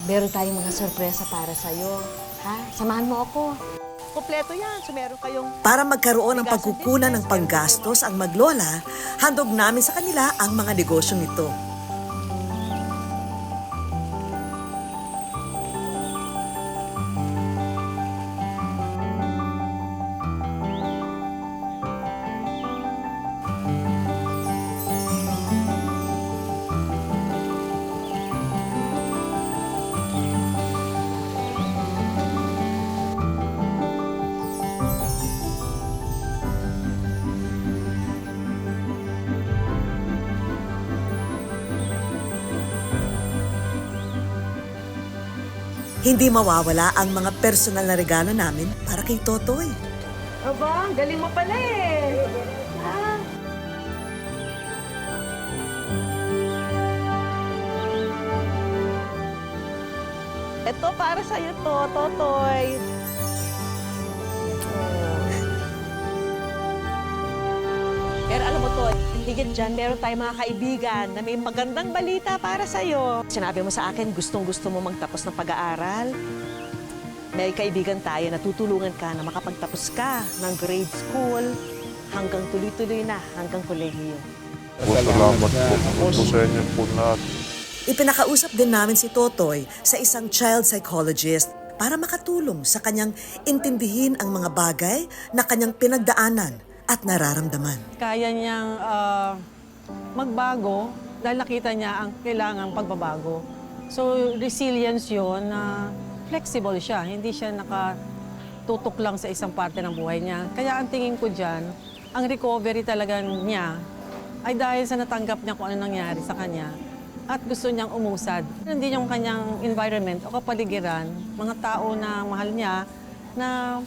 meron tayong mga sorpresa para sa'yo. Ha? Samahan mo ako. Kompleto yan. So meron kayong... Para magkaroon ng pagkukunan ng panggastos ang maglola, handog namin sa kanila ang mga negosyong ito. Hindi mawawala ang mga personal na regalo namin para kay Totoy. Aba, galing mo pala eh. Ah. Ito para sa'yo to, Totoy. Pero alam mo, Toy, higit dyan, meron tayong mga kaibigan na may magandang balita para sa'yo. Sinabi mo sa akin, gustong-gusto mo magtapos ng pag-aaral. May kaibigan tayo na tutulungan ka na makapagtapos ka ng grade school hanggang tuloy-tuloy na, hanggang kolehiyo. Salamat po sa inyo po lahat. Ipinakausap din namin si Totoy sa isang child psychologist para makatulong sa kanyang intindihin ang mga bagay na kanyang pinagdaanan at nararamdaman. Kaya niyang magbago dahil nakita niya ang kailangang pagbabago. So resilience yun na flexible siya, hindi siya nakatutok lang sa isang parte ng buhay niya. Kaya ang tingin ko dyan, ang recovery talaga niya ay dahil sa natanggap niya kung ano nangyari sa kanya at gusto niyang umusad. Hindi yung kanyang environment o kapaligiran, mga tao na mahal niya na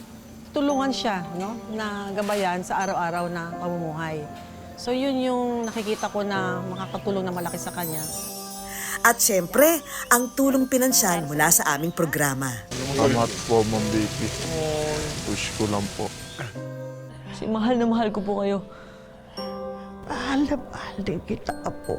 tulungan siya, no? Na gabayan sa araw-araw na pamumuhay. So yun yung nakikita ko na makakatulong na malaki sa kanya. At syempre, ang tulong pinansyal mula sa aming programa. Salamat po, Ma'am Vicky. Push ko lang po. Kasi mahal na mahal ko po kayo. Mahal na mahal din kita, Apo.